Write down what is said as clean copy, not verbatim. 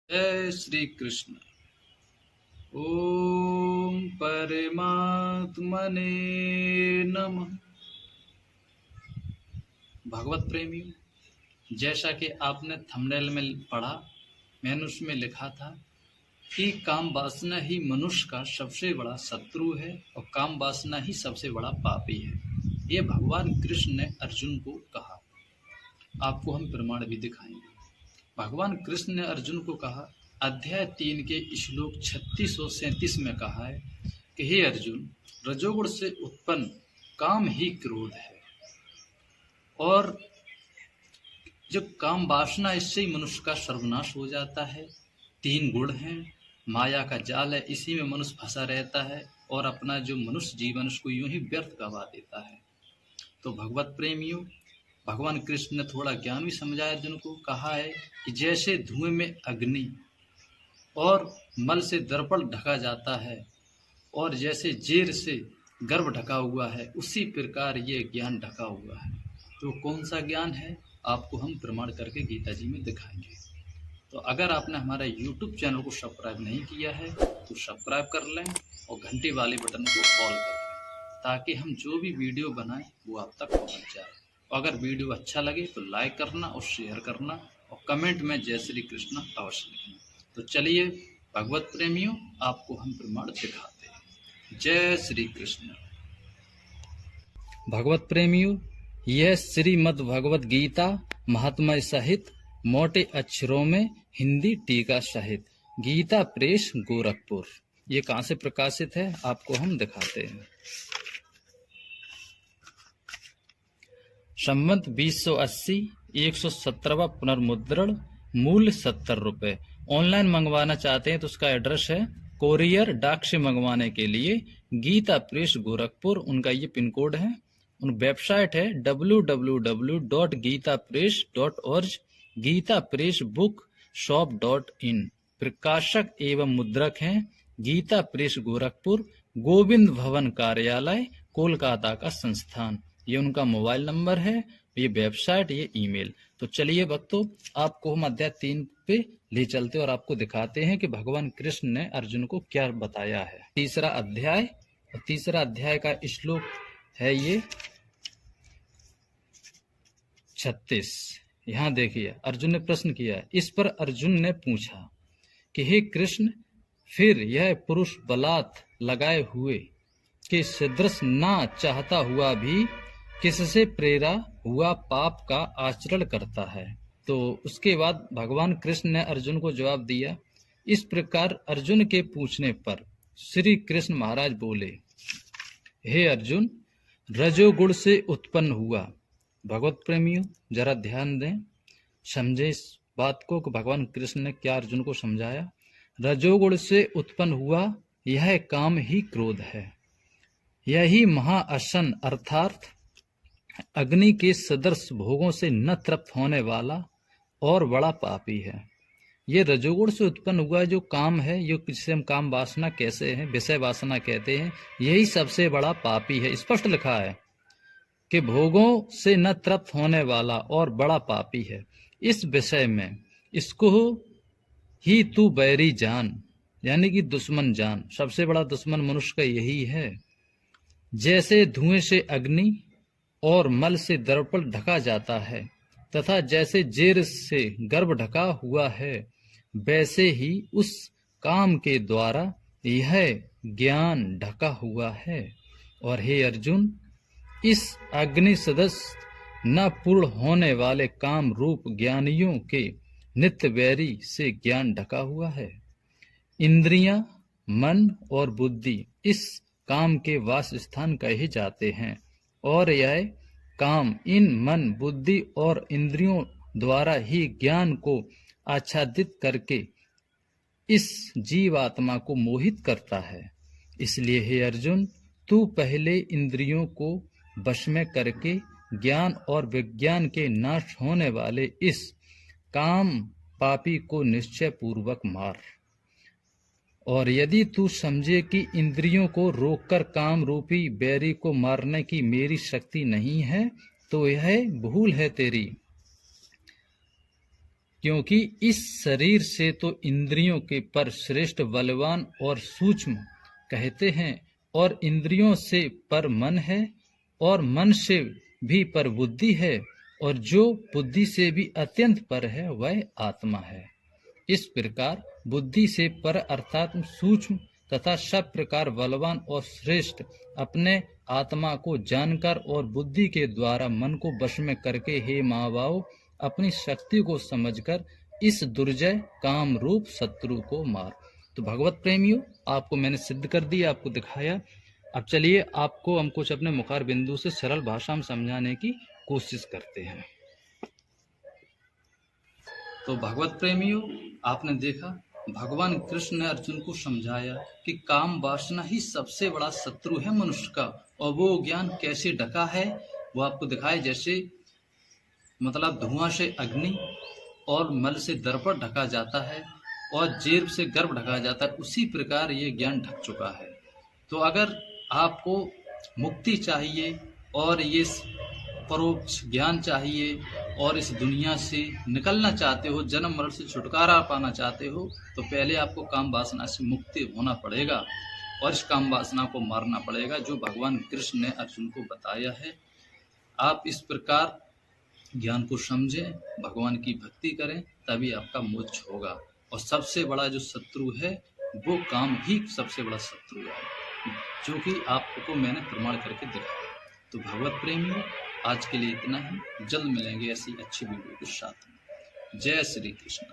जय श्री कृष्ण। ओम परमात्मने नमः। भगवत प्रेमियों, जैसा कि आपने थंबनेल में पढ़ा, मैंने उसमें लिखा था कि काम वासना ही मनुष्य का सबसे बड़ा शत्रु है और काम वासना ही सबसे बड़ा पापी है। ये भगवान कृष्ण ने अर्जुन को कहा। आपको हम प्रमाण भी दिखाएंगे। भगवान कृष्ण ने अर्जुन को कहा, अध्याय 3 के श्लोक 36 और 37 में कहा है कि हे अर्जुन, रजोगुण से उत्पन्न काम ही क्रोध है और जो काम वासना, इससे ही मनुष्य का सर्वनाश हो जाता है। 3 गुण हैं, माया का जाल है, इसी में मनुष्य फंसा रहता है और अपना जो मनुष्य जीवन उसको यूं ही व्यर्थ गवा देता है। तो भगवत प्रेमियों, भगवान कृष्ण ने थोड़ा ज्ञान भी समझाया अर्जुन को। कहा है कि जैसे धुएं में अग्नि और मल से दर्पण ढका जाता है और जैसे जेर से गर्भ ढका हुआ है, उसी प्रकार ये ज्ञान ढका हुआ है। तो कौन सा ज्ञान है, आपको हम प्रमाण करके गीता जी में दिखाएंगे। तो अगर आपने हमारा YouTube चैनल को सब्सक्राइब नहीं किया है तो सब्सक्राइब कर लें और घंटी वाले बटन को ऑल कर लें, ताकि हम जो भी वीडियो बनाएं वो आप तक पहुंच जाए। और अगर वीडियो अच्छा लगे तो लाइक करना और शेयर करना और कमेंट में जय श्री कृष्ण अवश्य लिखना। तो चलिए भगवत प्रेमियों, आपको हम प्रमाण दिखाते हैं। जय श्री कृष्ण। भगवत प्रेमियों, यह श्रीमद् भगवत गीता महात्म्य सहित मोटे अक्षरों में हिंदी टीका सहित गीता प्रेस गोरखपुर, ये कहाँ से प्रकाशित है आपको हम दिखाते हैं। संवत 2080, 117वां पुनर्मुद्रण, मूल्य 70 रुपये। ऑनलाइन मंगवाना चाहते हैं तो उसका एड्रेस है कोरियर डाक से मंगवाने के लिए गीता प्रेस गोरखपुर, उनका ये पिन कोड है। उन वेबसाइट है www.gitapress.org, Gita press book shop.in। प्रकाशक एवं मुद्रक हैं गीता प्रेस गोरखपुर, गोविंद भवन कार्यालय, कोलकाता का संस्थान। ये उनका मोबाइल नंबर है, ये वेबसाइट, ये ईमेल। तो चलिए भक्तों, आपको हम अध्याय 3 पे ले चलते और आपको दिखाते हैं कि भगवान कृष्ण ने अर्जुन को क्या बताया है। तीसरा अध्याय, और तीसरा अध्याय का श्लोक है ये 36। यहाँ देखिए, अर्जुन ने प्रश्न किया। इस पर अर्जुन ने पूछा कि हे कृष्ण, फिर यह पुरुष बलात् लगाए हुए कि सदृश ना चाहता हुआ भी किससे प्रेरा हुआ पाप का आचरण करता है। तो उसके बाद भगवान कृष्ण ने अर्जुन को जवाब दिया। इस प्रकार अर्जुन के पूछने पर श्री कृष्ण महाराज बोले, हे अर्जुन, रजोगुण से उत्पन्न हुआ। भगवत प्रेमियों, जरा ध्यान दें, समझे इस बात को कि भगवान कृष्ण ने क्या अर्जुन को समझाया। रजोगुण से उत्पन्न हुआ यह काम ही क्रोध है। यही महाअसन अर्थात अग्नि के सदृश भोगों से न तृप्त होने वाला और बड़ा पापी है। ये रजोगुण से उत्पन्न हुआ जो काम है, ये जिसे हम काम वासना कैसे हैं, विषय वासना कहते हैं, यही सबसे बड़ा पापी है। स्पष्ट लिखा है कि भोगों से न तृप्त होने वाला और बड़ा पापी है। इस विषय में इसको ही तू बैरी जान, यानी कि दुश्मन जान। सबसे बड़ा दुश्मन मनुष्य का यही है। जैसे धुएं से अग्नि और मल से दर्पण ढका जाता है तथा जैसे जेर से गर्भ ढका हुआ है, वैसे ही उस काम के द्वारा यह ज्ञान ढका हुआ है। और हे अर्जुन, इस अग्नि सदस्य न पूर्ण होने वाले काम रूप ज्ञानियों के नित्य वैरी से ज्ञान ढका हुआ है। इंद्रियां, मन और बुद्धि इस काम के वास स्थान कहे जाते हैं और यह काम इन मन, बुद्धि और इंद्रियों द्वारा ही ज्ञान को आच्छादित करके इस जीवात्मा को मोहित करता है। इसलिए हे अर्जुन, तू पहले इंद्रियों को वश में करके ज्ञान और विज्ञान के नाश होने वाले इस काम पापी को निश्चय पूर्वक मार। और यदि तू समझे कि इंद्रियों को रोककर काम रूपी बैरी को मारने की मेरी शक्ति नहीं है, तो यह भूल है तेरी। क्योंकि इस शरीर से तो इंद्रियों के पर श्रेष्ठ बलवान और सूक्ष्म कहते हैं, और इंद्रियों से पर मन है, और मन से भी पर बुद्धि है, और जो बुद्धि से भी अत्यंत पर है वह आत्मा है। इस प्रकार बुद्धि से पर अर्थात सूक्ष्म तथा सब प्रकार बलवान और श्रेष्ठ अपने आत्मा को जानकर और बुद्धि के द्वारा मन को वश में करके, हे महाभाव, अपनी शक्ति को समझकर इस दुर्जय काम रूप शत्रु को मार। तो भगवत प्रेमियों, आपको मैंने सिद्ध कर दिया, आपको दिखाया। अब चलिए आपको हम कुछ अपने मुखार बिंदु से सरल भाषा में समझाने की कोशिश करते हैं। तो भगवत प्रेमियों, आपने देखा भगवान कृष्ण ने अर्जुन को समझाया कि काम वासना ही सबसे बड़ा शत्रु है मनुष्य का, और वो ज्ञान कैसे ढका है वो आपको दिखाया। जैसे मतलब धुआं से अग्नि और मल से दर्पण ढका जाता है और जेब से गर्भ ढका जाता है, उसी प्रकार ये ज्ञान ढक चुका है। तो अगर आपको मुक्ति चाहिए और ये परोक्ष ज्ञान चाहिए और इस दुनिया से निकलना चाहते हो, जन्म मरण से छुटकारा पाना चाहते हो, तो पहले आपको काम वासना से मुक्ति होना पड़ेगा और इस काम वासना को मारना पड़ेगा, जो भगवान कृष्ण ने अर्जुन को बताया है। आप इस प्रकार ज्ञान को समझें, भगवान की भक्ति करें, तभी आपका मोक्ष होगा। और सबसे बड़ा जो शत्रु है वो काम ही सबसे बड़ा शत्रु है, जो कि आपको मैंने प्रमाण करके दिखाया। तो भगवत प्रेमियों, आज के लिए इतना ही। जल्द मिलेंगे ऐसी अच्छी वीडियो के साथ में। जय श्री कृष्ण।